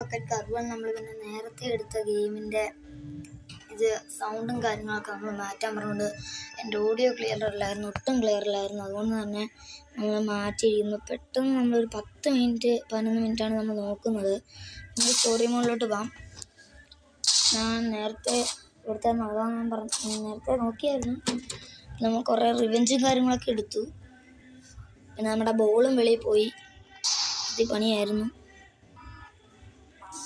Rocket അതുപോലെ നമ്മൾ പിന്നെ നേരത്തെ എടുത്ത ഗെയിമിൻ്റെ ഇത് സൗണ്ടും കാര്യങ്ങളൊക്കെ നമ്മൾ മാറ്റാൻ പറഞ്ഞുകൊണ്ട് എൻ്റെ ഓഡിയോ ക്ലിയർ അല്ലായിരുന്നു, ഒട്ടും ക്ലിയർ അല്ലായിരുന്നു. അതുകൊണ്ട് തന്നെ നമ്മൾ മാറ്റിയിരിക്കുന്നു. പെട്ടെന്ന് നമ്മളൊരു 10 മിനിറ്റ് 11 മിനിറ്റാണ് നമ്മൾ നോക്കുന്നത്. നമ്മൾ സ്റ്റോറി മോഡിലോട്ട് പോകാം. ഞാൻ നേരത്തെ കൊടുത്തായിരുന്നു, അതാണ് ഞാൻ നേരത്തെ നോക്കിയായിരുന്നു. നമ്മൾ കുറേ റിവെഞ്ചും കാര്യങ്ങളൊക്കെ എടുത്തു. പിന്നെ നമ്മുടെ ബോളും വെളിയിൽ പോയി. ഇത് പണിയായിരുന്നു.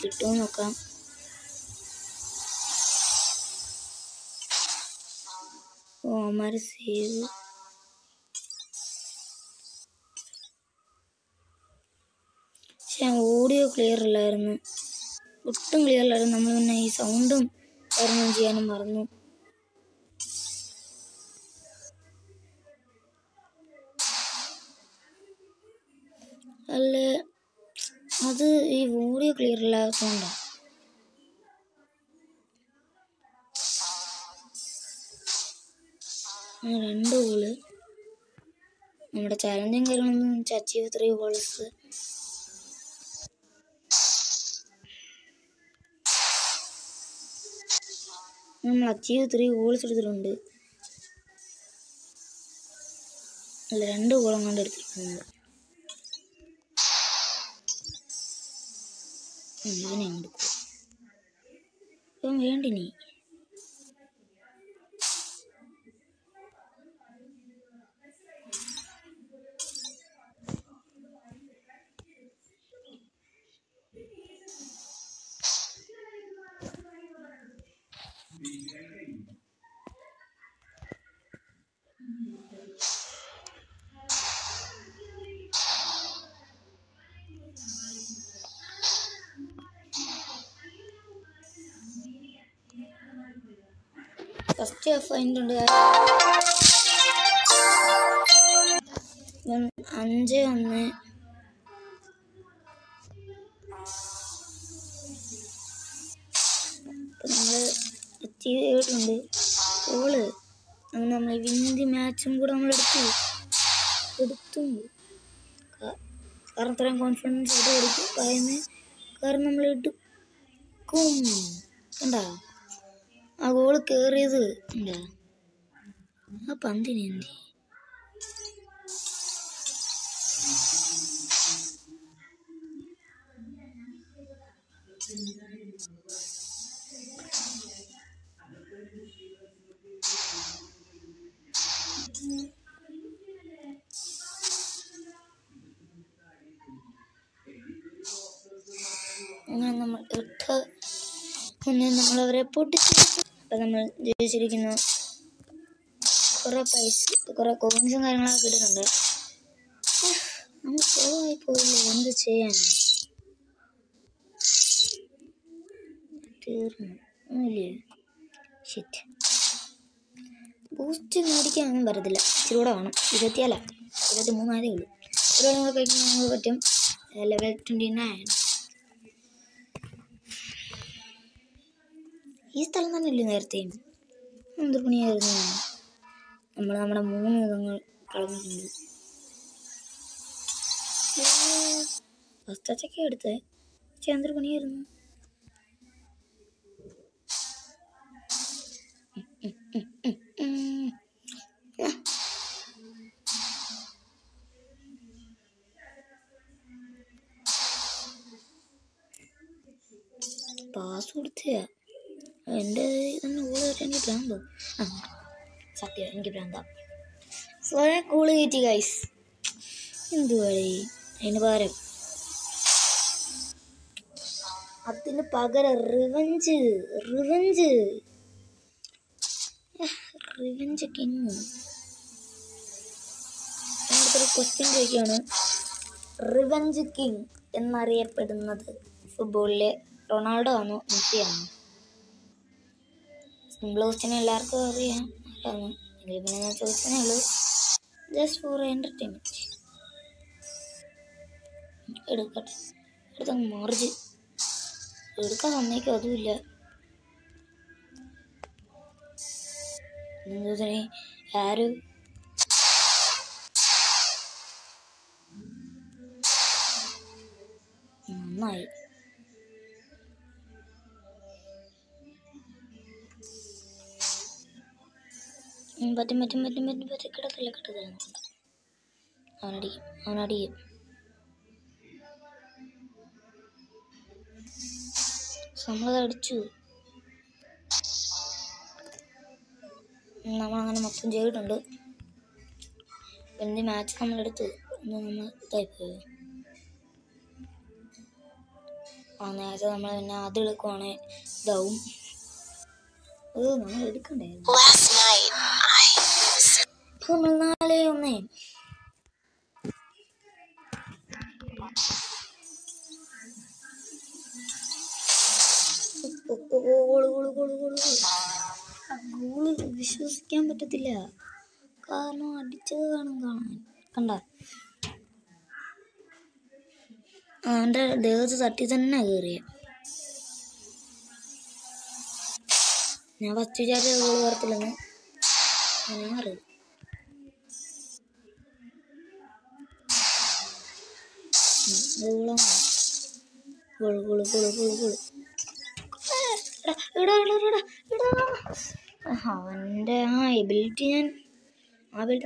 കിട്ടുമെന്ന് നോക്കാം. അമ്മമാർ സേവ്. പക്ഷെ ഓഡിയോ ക്ലിയർ അല്ലായിരുന്നു, ഒട്ടും ക്ലിയർ അല്ലായിരുന്നു. നമ്മൾ പിന്നെ ഈ സൗണ്ടും കാര്യങ്ങളും ചെയ്യാനും മറന്നു. അല്ല, അത് ഈ ഓഡിയോ ക്ലിയർ ഇല്ലാത്തതുകൊണ്ടാണ്. രണ്ട് ഗോള് നമ്മുടെ ചാലഞ്ചും കാര്യങ്ങളൊന്നും അച്ചീവ് 3 ഗോൾസ്. നമ്മൾ അച്ചീവ് 3 ഗോൾസ് എടുത്തിട്ടുണ്ട്. അല്ല, 2 ഗോളും കൊണ്ട് എടുത്തിട്ടുണ്ട്. ഇതിനെ എടുക്കും. ഇപ്പം വേണ്ടിനി ഫസ്റ്റ് ഹാഫ് അതിൻ്റെ 5-1. നമ്മൾ അച്ചീവ് ചെയ്തിട്ടുണ്ട് ഗോള്. അങ്ങനെ നമ്മൾ വിന്നി മാച്ചും കൂടെ നമ്മൾ എടുത്തു. കാരണം ഇത്രയും കോൺഫിഡൻസ് ആയിട്ട് പറയുന്നത്, കാരണം നമ്മൾ എടുക്കും. കണ്ടാ ആ ഗോള് കയറിയത്? എന്താ ആ പന്തിന് എന്തി? അങ്ങനെ നമ്മൾ നമ്മളവരെ പൊട്ടിച്ചു. അപ്പം നമ്മൾ ജയിച്ചിരിക്കുന്നു. കുറേ പൈസ, കുറേ കോയിൻസും കാര്യങ്ങളൊക്കെ കിട്ടുന്നുണ്ട്. നമ്മൾ പോയി പോയില്ല, എന്ത് ചെയ്യാൻ? തീർന്നു ഇല്ലേ? ഷിറ്റ്. ബൂസ്റ്റ് മേടിക്കാനൊന്നും പറ്റത്തില്ല, ഇച്ചിരി കൂടെ വേണം. 23 ആയതേ ഉള്ളൂ. ഒരു കൂടെ കഴിക്കുമ്പോൾ നമുക്ക് പറ്റും. ലെവൽ 29. ഈ സ്ഥലം തന്നെ ഇല്ലേ നേരത്തെയും? എന്ത് പണിയായിരുന്നു. നമ്മുടെ 3 വിധങ്ങൾ കളഞ്ഞിട്ടുണ്ട്. ഫസ്റ്റൊക്കെ എടുത്തേ, പക്ഷെ എന്തൊരു പണിയായിരുന്നു. പാസ് കൊടുത്തയാ എൻ്റെ തന്നെ കൂടെ കിട്ടാൻ എനിക്ക് ഭ്രാന്തോ? സത്യം, എനിക്ക് ഭ്രാന്താ. സ്വയം കൂള് കയറ്റി ഗൈസ്. എന്തുവാടി അതിന് പകരം? അതിന് പകരം റിവെഞ്ച് കിങ്. അടുത്തൊരു ക്വസ്റ്റ്യൻ ചോദിക്കുകയാണ്. റിവെഞ്ച് കിങ് എന്നറിയപ്പെടുന്നത് ഫുട്ബോളിലെ റൊണാൾഡോ ആണോ മെസ്സിയാണോ? സിമ്പിൾ ക്വസ്റ്റ്യൻ, എല്ലാവർക്കും അറിയാം ആരാണ്. എങ്കിൽ പിന്നെ ഞാൻ ചോദിച്ചതേ ഉള്ളൂ, ജസ്റ്റ് ഫോർ എൻ്റർടൈൻമെൻറ്റ്. എടുക്കട്ടെ, എടുത്തങ്ങ് മറിച്ച് എടുക്കാൻ സമ്മതിക്കും. അതുമില്ല. ആരും നന്നായി. പറ്റും പറ്റും പറ്റും പറ്റും പറ്റും കിടക്കില്ല കിടക്കില്ല നോക്കണ്ട. അവനടിക്കും. നമ്മളത് അടിച്ചു. നമ്മളങ്ങനെ മൊത്തം ചെയ്തിട്ടുണ്ട്. പിന്നെ മാച്ച് നമ്മളെടുത്ത് നമ്മൾ ഇതായിപ്പോയി. നേരത്തെ നമ്മൾ പിന്നെ അത് എടുക്കുവാണെങ്കിൽ ഇതാവും. നമ്മൾ എടുക്കണ്ടായിരുന്നു. ഇപ്പൊ നമ്മൾ 4-1. ഗോള് വിശ്വസിക്കാൻ പറ്റത്തില്ല. കാരണം അടിച്ചത് കാണാൻ കണ്ട അവൻ്റെ ദേഹത്ത് തട്ടി തന്നെ കയറിയ. ഞാൻ ഫസ്റ്റ് വിചാരിച്ച ഗോള് കയറത്തില്ലെന്ന്. ഞാറ് അവൻ്റെ എബിലിറ്റി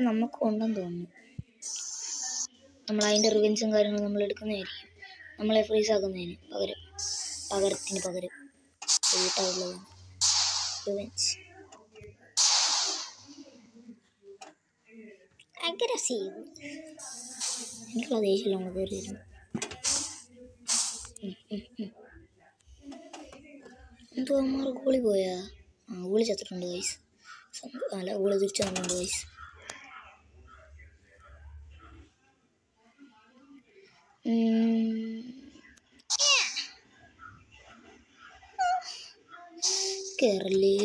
നമുക്ക് ഉണ്ടെന്ന് തോന്നുന്നു. നമ്മൾ അതിൻ്റെ റിവെൻസും കാര്യങ്ങളും നമ്മൾ എടുക്കുന്നതായിരിക്കും. നമ്മളെ ഫ്രീസ് ആക്കുന്നതിന് പകരത്തിന് പകരം വീട്ടാവുള്ളതാണ് റിവെൻസ്. അഗ്രസീവ്. എനിക്കുള്ള ദേഷ്യമില്ല നമ്മൾ കയറി വരുന്നു. എന്തോ അമ്മ ഗോളി പോയാ? ഗോളി ചത്തിട്ടുണ്ട് ഗൈസ്. അല്ല ഗോളി തിരിച്ചു വന്നിട്ടുണ്ട് ഗൈസ്. കേറലേ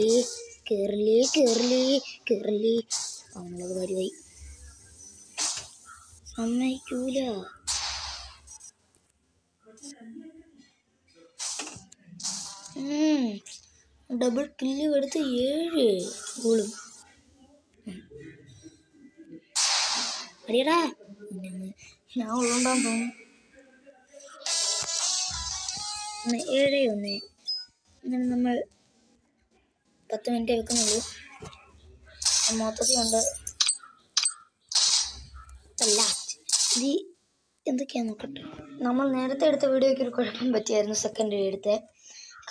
അവനുള്ളത് കാര്യമായി. സമ്മതിക്കൂല. ഡബിൾ കില്ല് എടുത്ത് 7 ഗോളും. അറിയടാ ഞാൻ ഉള്ളോണ്ടാന്ന് തോന്നുന്നു. 7-1. അങ്ങനെ നമ്മൾ 10 മിനിറ്റ് വെക്കുന്നുള്ളൂ. മൊത്തത്തിലുണ്ട്. ഇത് എന്തൊക്കെയാ നോക്കട്ടെ. നമ്മൾ നേരത്തെ എടുത്ത വീഡിയോയ്ക്ക് ഒരു കുഴപ്പം പറ്റിയായിരുന്നു. സെക്കൻഡ് എടുത്തേ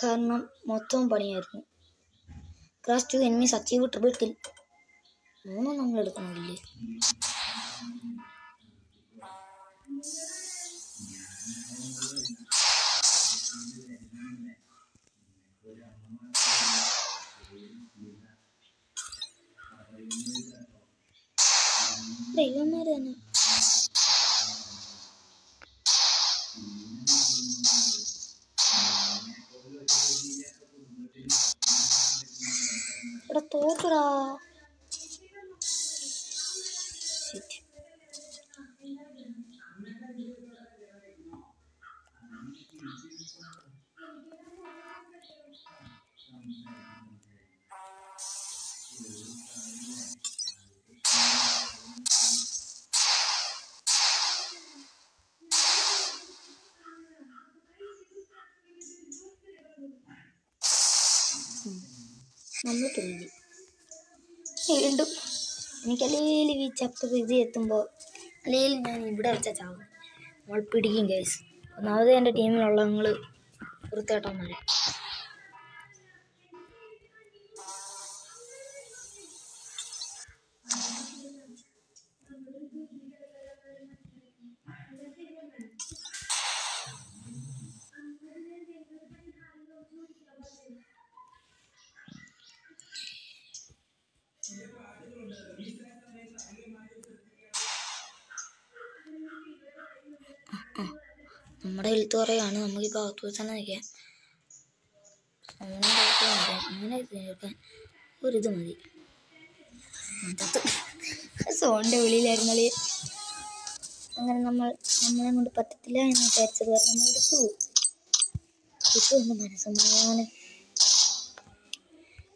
കാരണം മൊത്തം പണിയായിരുന്നു. Crash 2 enemies achieve triple kill. 3 നമ്മൾ എടുക്കണമെങ്കിലേ ഇവന്മാര് തന്നെ. ഇവിടെ തോക്കടാ. നമ്മൾ തുള്ളി വീണ്ടും. എനിക്കല്ലേലും ഈ ചാപ്റ്റർ ഇത് എത്തുമ്പോൾ അല്ലെങ്കിലും ഞാൻ ഇവിടെ വെച്ച ചാവും. നമ്മൾ പിടിക്കും ഗൈസ്. ഒന്നാമത് എൻ്റെ ടീമിലുള്ള നിങ്ങൾ വൃത്തികെട്ടന്മാരെ. നമ്മുടെ ഹെൽത്ത് കുറയാണ്. നമുക്കിപ്പോൾ അകത്ത് തന്നെ നിൽക്കാം. അങ്ങനെ നിൽക്കാൻ ഒരിത് മതി. സോണിൻ്റെ വെളിയിലായിരുന്നാല് അങ്ങനെ നമ്മളെ കൊണ്ട് പറ്റത്തില്ല എന്ന് വിചാരിച്ചത് കാരണം നമ്മൾ എടുത്തു. ഇപ്പോൾ ഒന്ന് മനസ്സമാധാനം.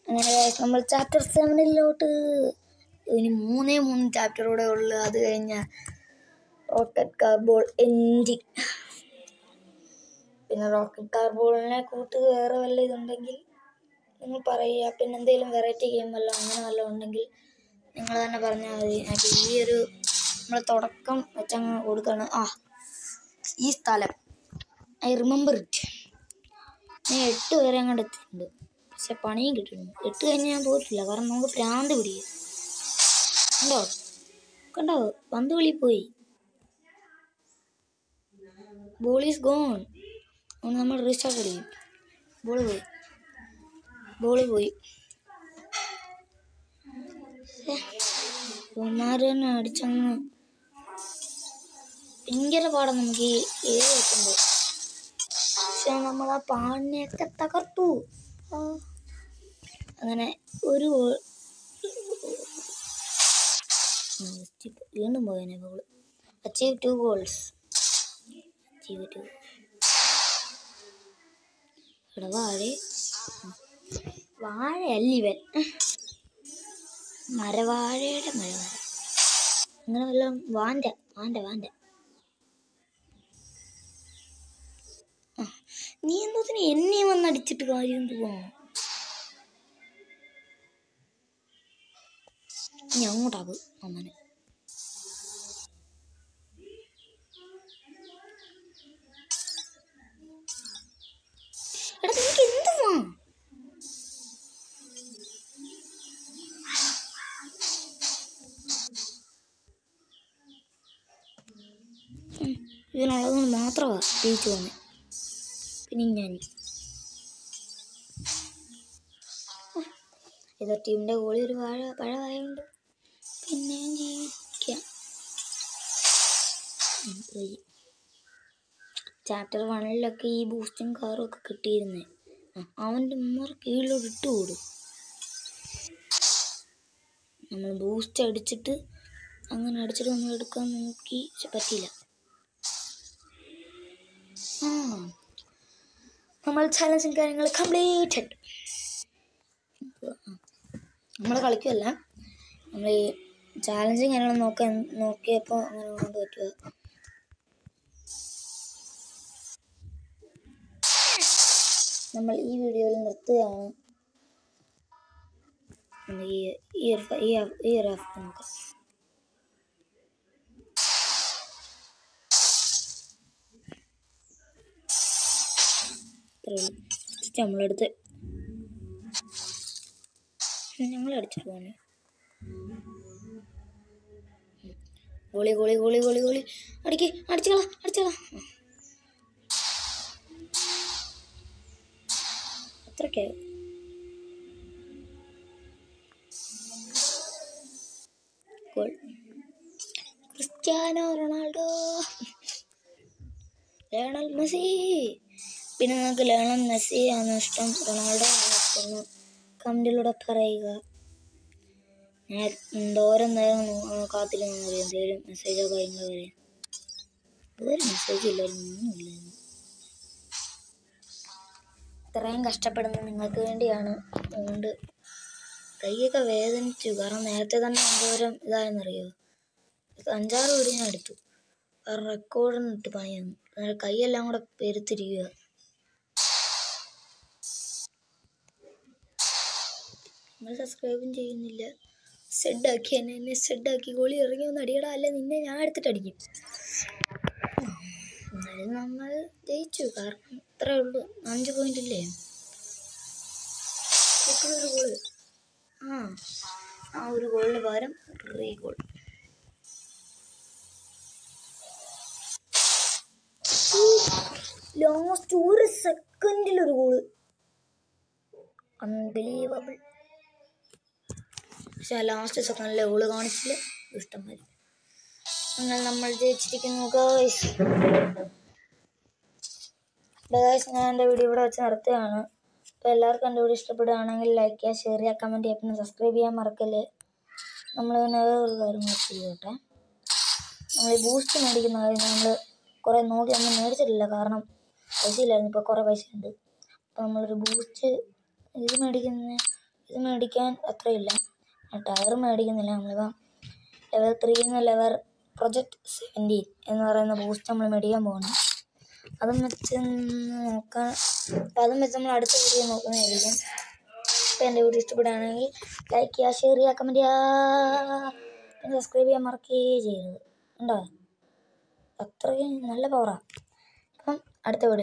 അങ്ങനെ നമ്മൾ ചാപ്റ്റർ 7 ഇനി 3 ചാപ്റ്ററൂടെ ഉള്ളു. അത് കഴിഞ്ഞാൽ റോക്കറ്റ് കാർബോൾ എൻഡിങ്. പിന്നെ റോക്കറ്റ് കാർബോളിനെ കൂട്ട് വേറെ വല്ല ഇതുണ്ടെങ്കിൽ നിങ്ങൾ പറയുക. പിന്നെ എന്തെങ്കിലും വെറൈറ്റി ഗെയിം വല്ലതും അങ്ങനെ വല്ലതും ഉണ്ടെങ്കിൽ നിങ്ങൾ തന്നെ പറഞ്ഞാൽ മതി. ഈ ഒരു നമ്മൾ തുടക്കം വെച്ചങ്ങ് കൊടുക്കുകയാണ്. ഈ സ്ഥലം ഐ റിമെമ്പർ ഇറ്റ്. ഞാൻ 8 വരെ അങ്ങോട്ട് എത്തിയിട്ടുണ്ട്, പക്ഷെ പണിയും കിട്ടുന്നുണ്ട്. 8 കഴിഞ്ഞ് ഞാൻ പോയിട്ടില്ല, കാരണം നമുക്ക് ഭ്രാന്ത് പിടിക്കും. കണ്ടോ പന്ത് വെളിയിൽ പോയി. Ball is gone. അതുകൊണ്ട് നമ്മൾ റീസ്റ്റാർട്ട് ചെയ്യും. ബോള് പോയി. ഇവന്മാര് തന്നെ അടിച്ചങ്ങ് ഭയങ്കര പാടാണ് നമുക്ക് ഈ ഏരി വെക്കുമ്പോൾ. പക്ഷെ നമ്മൾ ആ പാണിനെയൊക്കെ തകർത്തു. അങ്ങനെ ഒരു വീണ്ടും പോയനെ ബോൾ. Achieve 2 goals. ഇവിടെ വാഴയല്ലിവൻ, മരവാഴയുടെ മരവാഴ അങ്ങനെ വല്ലതും. വാൻ്റെ നീ എന്തോത്തിന് എന്നെ വന്നടിച്ചിട്ട് കാര്യം എന്തുവാ? നീ അങ്ങോട്ടാകും അമ്മനെ. എടാ നിനക്ക് എന്തുവാ? ഇതിനുള്ളതുകൊണ്ട് മാത്രമാണ് ജയിച്ചു പോന്നെ. പിന്നെ ഞാൻ ഏതോ ടീമിൻ്റെ ഗോളി ഒരു പഴമായതുകൊണ്ട് പിന്നെയും ജീവിക്കാം. ചാപ്റ്റർ 1 ഈ ബൂസ്റ്റും കാറും ഒക്കെ കിട്ടിയിരുന്നേ. അവൻ്റെ കീഴിലോട്ട് ഇട്ട് കൂടും. നമ്മൾ ബൂസ്റ്റ് അടിച്ചിട്ട് നമ്മൾ എടുക്കാൻ നോക്കി, പക്ഷെ പറ്റിയില്ല. നമ്മൾ ചാലഞ്ചും കാര്യങ്ങൾ കംപ്ലീറ്റഡ്. നമ്മൾ കളിക്കുമല്ല, നമ്മൾ ഈ ചാലഞ്ചും കാര്യങ്ങളും നോക്കിയപ്പോൾ അങ്ങനെ കൊണ്ട് പറ്റുക. നമ്മൾ ഈ വീഡിയോയിൽ നിർത്തുകയാണ്. ഈ ഒരു നോക്കാം. നമ്മളെടുത്ത് ഞങ്ങളടിച്ചിട്ട് പോകണേ. ഗോളി അടിച്ചോളാം. അത്രയ്ക്ക് goal. Cristiano Ronaldo, Lionel Messi. പിന്നെ നിങ്ങൾക്ക് ലയണൽ മെസ്സി ആണ് ഇഷ്ടം, റൊണാൾഡോ ആണ് ഇഷ്ടം, കമൻറ്റിലൂടെ പറയുക. ഞാൻ എന്തോരം നേരം കാത്തിരുന്നു എന്തെങ്കിലും മെസ്സേജോ കാര്യങ്ങളോ വരെ. അതൊരു മെസ്സേജ് ഇല്ലായിരുന്നു, ഒന്നുമില്ലായിരുന്നു. ഇത്രയും കഷ്ടപ്പെടുന്നത് നിങ്ങൾക്ക് വേണ്ടിയാണ്. അതുകൊണ്ട് കൈയൊക്കെ വേദനിച്ചു, കാരണം നേരത്തെ തന്നെ എന്തോരം ഇതായെന്നറിയോ. 5-6 വീഡിയോ ഞാൻ എടുത്തു, കാരണം റെക്കോർഡിനിട്ട് പണിയാന്നു. അന്നേരം കൈയെല്ലാം കൂടെ പെരുത്തിരിക്കുക. നിങ്ങൾ സബ്സ്ക്രൈബും ചെയ്യുന്നില്ല. എന്നെ സെഡാക്കി ഗോളി ഇറങ്ങി ഒന്ന് അടിയടാ, അല്ലെ നിന്നെ ഞാൻ എടുത്തിട്ട് അടിക്കും. എന്നാലും നമ്മൾ ജയിച്ചു, കാരണം ഇത്രേ ഉള്ളൂ. 5 പോയിന്റ് ഇല്ലേ. ഇപ്പോഴൊരു ഗോള്, ആ ഒരു ഗോളിന് പകരം ഗോൾ. ലാസ്റ്റ് 1 സെക്കൻഡിലൊരു ഗോള്, അൺബിലീവബിൾ. പക്ഷെ ലാസ്റ്റ് സെക്കൻഡിലെ ഗോള് കാണിച്ചില്ല. ഇഷ്ടംമാതിരി നമ്മൾ ജയിച്ചിരിക്കുന്നു ഗൈസ്. ഞാൻ എൻ്റെ വീഡിയോ ഇവിടെ വെച്ച് നിർത്തുകയാണ്. അപ്പോൾ എല്ലാവർക്കും എൻ്റെ വീഡിയോ ഇഷ്ടപ്പെടുകയാണെങ്കിൽ ലൈക്ക് ചെയ്യുക, ഷെയർ ചെയ്യുക, കമൻറ്റ് ചെയ്യുക, പിന്നെ സബ്സ്ക്രൈബ് ചെയ്യാൻ മറക്കല്ലേ. നമ്മൾ പിന്നെ വേറൊരു കാര്യം ചെയ്യട്ടെ. നമ്മൾ ഈ ബൂസ്റ്റ് മേടിക്കുന്ന കാര്യം നമ്മൾ കുറേ നോക്കി ഒന്നും മേടിച്ചിട്ടില്ല, കാരണം പൈസ ഇല്ലായിരുന്നു. ഇപ്പോൾ കുറേ പൈസ ഉണ്ട്. അപ്പോൾ നമ്മളൊരു ബൂസ്റ്റ് ഇത് മേടിക്കാൻ അത്രയില്ല. ടയർ മേടിക്കുന്നില്ല. നമ്മളിപ്പോൾ ലെവൽ 3 ലെവൽ പ്രൊജക്റ്റ് 17 എന്ന് പറയുന്ന ബൂസ്റ്റ് നമ്മൾ മേടിക്കാൻ പോകണം. അതും വെച്ച് നോക്കാൻ, അപ്പം അതും വെച്ച് നമ്മൾ അടുത്ത വീഡിയോ നോക്കുന്നതായിരിക്കും. അപ്പോൾ എൻ്റെ വീഡിയോ ഇഷ്ടപ്പെടുകയാണെങ്കിൽ ലൈക്ക് ചെയ്യുക, ഷെയർ ചെയ്യുക, കമൻറ്റ് ചെയ്യുക, പിന്നെ സബ്സ്ക്രൈബ് ചെയ്യാൻ മറക്കുകയേ ചെയ്യരുത്. ഉണ്ടോ? അത്രയും നല്ല പവറാണ്. അപ്പം അടുത്ത വീഡിയോ